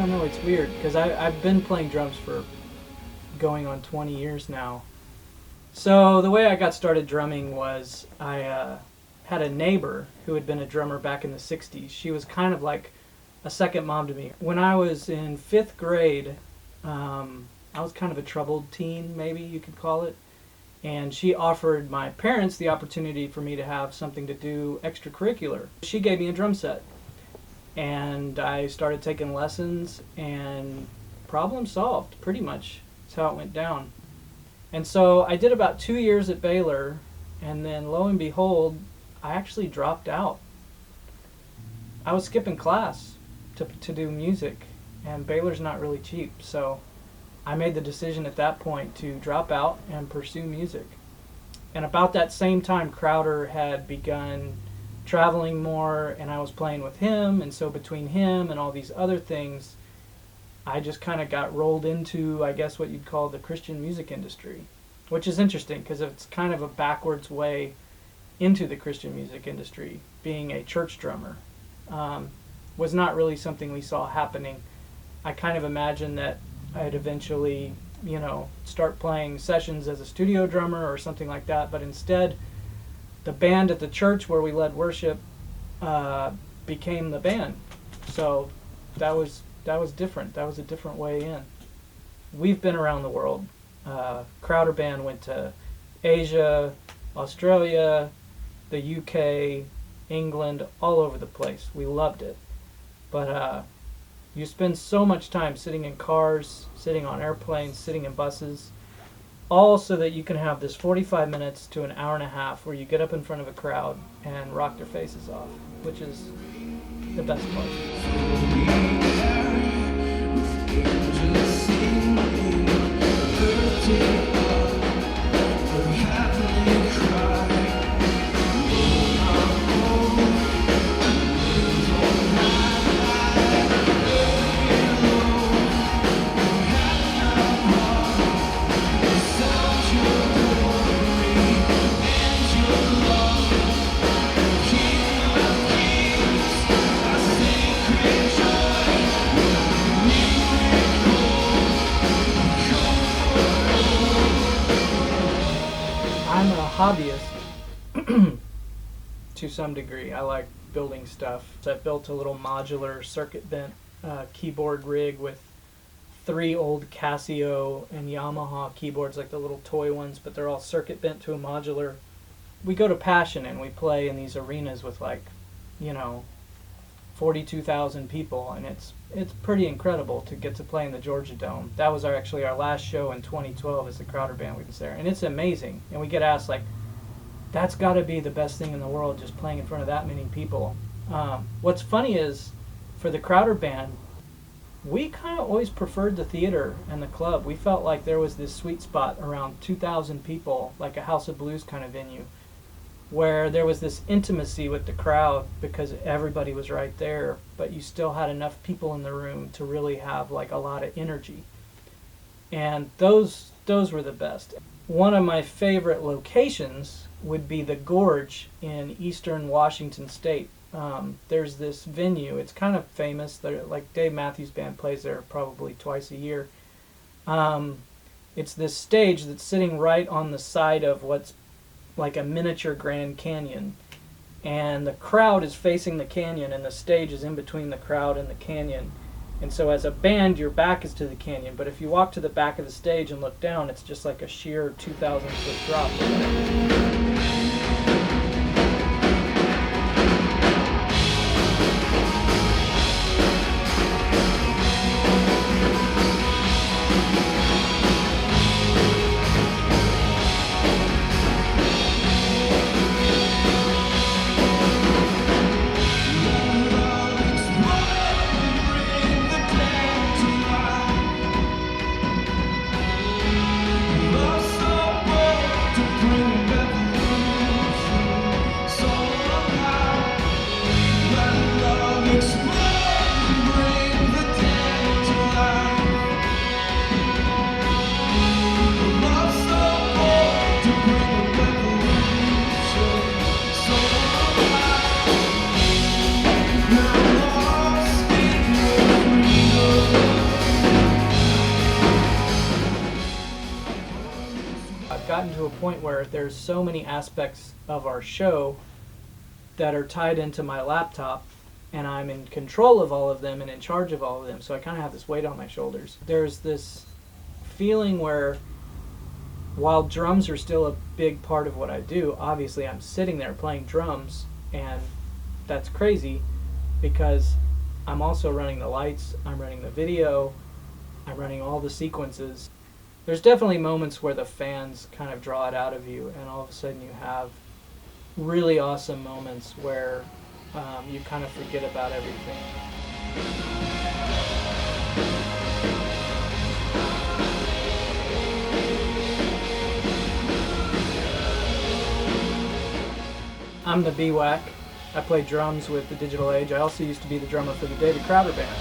don't know, it's weird because I've been playing drums for going on 20 years now. So the way I got started drumming was I had a neighbor who had been a drummer back in the 60s. She was kind of like a second mom to me. When I was in 5th grade, I was kind of a troubled teen, maybe you could call it. And she offered my parents the opportunity for me to have something to do extracurricular. She gave me a drum set. And I started taking lessons, and problem solved, pretty much. That's how it went down. And so I did about 2 years at Baylor, and then lo and behold, I actually dropped out. I was skipping class to do music, and Baylor's not really cheap, so I made the decision at that point to drop out and pursue music. And about that same time, Crowder had begun traveling more, and I was playing with him, and so between him and all these other things, I just kind of got rolled into, I guess, what you'd call the Christian music industry, which is interesting because it's kind of a backwards way into the Christian music industry. Being a church drummer was not really something we saw happening. I kind of imagined that I'd eventually, start playing sessions as a studio drummer or something like that, but instead, the band at the church where we led worship became the band. So that was different. That was a different way in. We've been around the world. Crowder Band went to Asia, Australia, the UK, England, all over the place. We loved it. But you spend so much time sitting in cars, sitting on airplanes, sitting in buses, all so that you can have this 45 minutes to an hour and a half where you get up in front of a crowd and rock their faces off, which is the best part. I'm a hobbyist to some degree. I like building stuff. So I built a little modular circuit bent keyboard rig with 3 old Casio and Yamaha keyboards, like the little toy ones, but they're all circuit bent to a modular. We go to Passion and we play in these arenas with 42,000 people, and it's pretty incredible to get to play in the Georgia Dome. That was actually our last show in 2012 as the Crowder Band. We was there, and it's amazing. And we get asked, that's got to be the best thing in the world, just playing in front of that many people. What's funny is, for the Crowder Band, we kind of always preferred the theater and the club. We felt like there was this sweet spot around 2,000 people, like a House of Blues kind of venue, where there was this intimacy with the crowd because everybody was right there, but you still had enough people in the room to really have a lot of energy. And those were the best. One of my favorite locations would be the Gorge in eastern Washington State. There's this venue. It's kind of famous. Dave Matthews Band plays there probably twice a year. It's this stage that's sitting right on the side of what's like a miniature Grand Canyon, and the crowd is facing the canyon, and the stage is in between the crowd and the canyon. And so as a band, your back is to the canyon, but if you walk to the back of the stage and look down, it's just like a sheer 2,000-foot drop. gotten to a point where there's so many aspects of our show that are tied into my laptop, and I'm in control of all of them and in charge of all of them, so I kind of have this weight on my shoulders. There's this feeling where, while drums are still a big part of what I do, obviously I'm sitting there playing drums, and that's crazy because I'm also running the lights, I'm running the video, I'm running all the sequences. There's definitely moments where the fans kind of draw it out of you, and all of a sudden you have really awesome moments where you kind of forget about everything. I'm the B-Wack. I play drums with the Digital Age. I also used to be the drummer for the David Crowder Band.